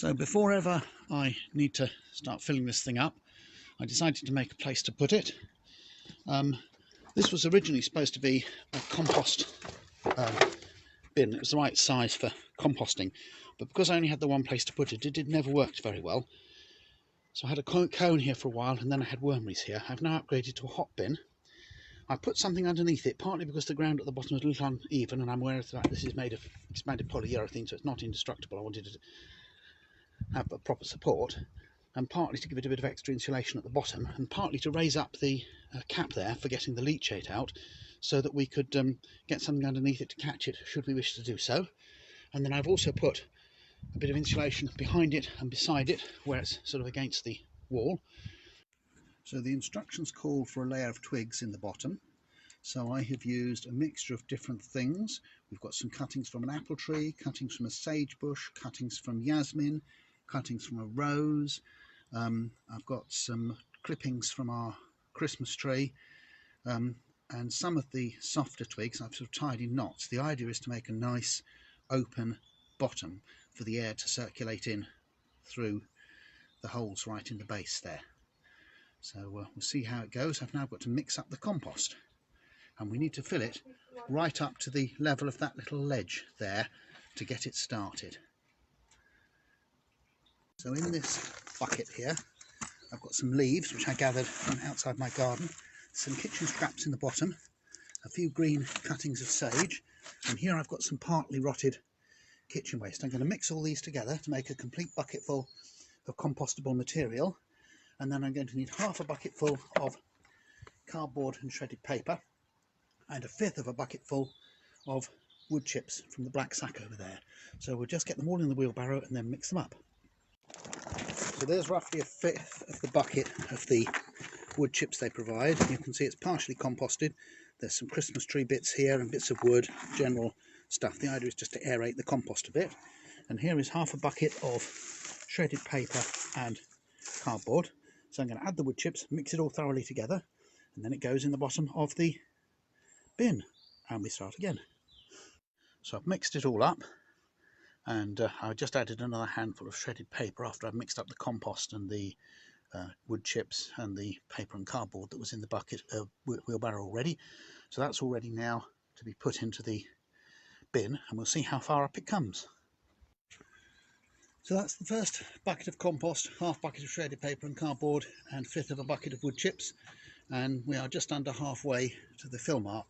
So before ever I need to start filling this thing up, I decided to make a place to put it. This was originally supposed to be a compost bin. It was the right size for composting, but because I only had the one place to put it, it never worked very well. So I had a cone here for a while, and then I had wormeries here. I've now upgraded to a hot bin. I put something underneath it, partly because the ground at the bottom is a little uneven, and I'm aware of the fact this is made of expanded polyurethane, so it's not indestructible. I wanted to have a proper support, and partly to give it a bit of extra insulation at the bottom, and partly to raise up the cap there for getting the leachate out, so that we could get something underneath it to catch it should we wish to do so. And then I've also put a bit of insulation behind it and beside it where it's sort of against the wall. So the instructions call for a layer of twigs in the bottom, so I have used a mixture of different things. We've got some cuttings from an apple tree, cuttings from a sage bush, cuttings from yasmin, cuttings from a rose. I've got some clippings from our Christmas tree, and some of the softer twigs I've sort of tied in knots. The idea is to make a nice open bottom for the air to circulate in through the holes right in the base there. So we'll see how it goes. I've now got to mix up the compost, and we need to fill it right up to the level of that little ledge there to get it started. So in this bucket here I've got some leaves which I gathered from outside my garden, some kitchen scraps in the bottom, a few green cuttings of sage, and here I've got some partly rotted kitchen waste. I'm going to mix all these together to make a complete bucket full of compostable material, and then I'm going to need half a bucket full of cardboard and shredded paper, and a fifth of a bucket full of wood chips from the black sack over there. So we'll just get them all in the wheelbarrow and then mix them up. So there's roughly a fifth of the bucket of the wood chips they provide. You can see it's partially composted. There's some Christmas tree bits here and bits of wood, general stuff. The idea is just to aerate the compost a bit. And here is half a bucket of shredded paper and cardboard. So I'm going to add the wood chips, mix it all thoroughly together, and then it goes in the bottom of the bin, and we start again. So I've mixed it all up, and I just added another handful of shredded paper after I've mixed up the compost and the wood chips and the paper and cardboard that was in the bucket wheelbarrow already. So that's all ready now to be put into the bin, and we'll see how far up it comes. So that's the first bucket of compost, half bucket of shredded paper and cardboard, and fifth of a bucket of wood chips, and we are just under halfway to the fill mark.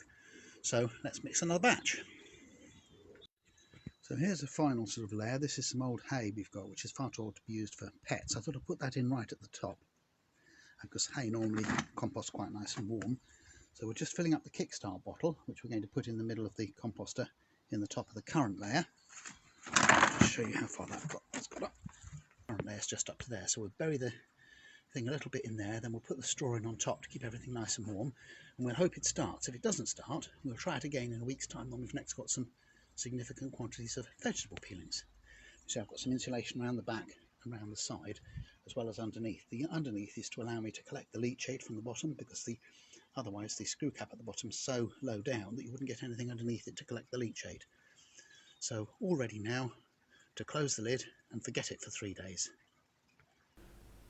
So let's mix another batch. So here's a final sort of layer. This is some old hay we've got, which is far too old to be used for pets. I thought I'd put that in right at the top, because hay normally composts quite nice and warm. So we're just filling up the Kickstart bottle, which we're going to put in the middle of the composter in the top of the current layer. I'll show you how far that's got up. The current layer's just up to there, so we'll bury the thing a little bit in there, then we'll put the straw in on top to keep everything nice and warm, and we'll hope it starts. If it doesn't start, we'll try it again in a week's time when we've next got some significant quantities of vegetable peelings. So I've got some insulation around the back and around the side, as well as underneath. The underneath is to allow me to collect the leachate from the bottom, because otherwise the screw cap at the bottom is so low down that you wouldn't get anything underneath it to collect the leachate. So all ready now to close the lid and forget it for 3 days.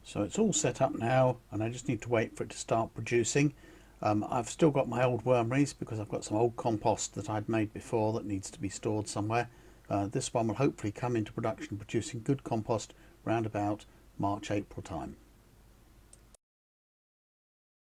So it's all set up now, and I just need to wait for it to start producing. I've still got my old wormeries because I've got some old compost that I'd made before that needs to be stored somewhere. This one will hopefully come into production producing good compost round about March, April time.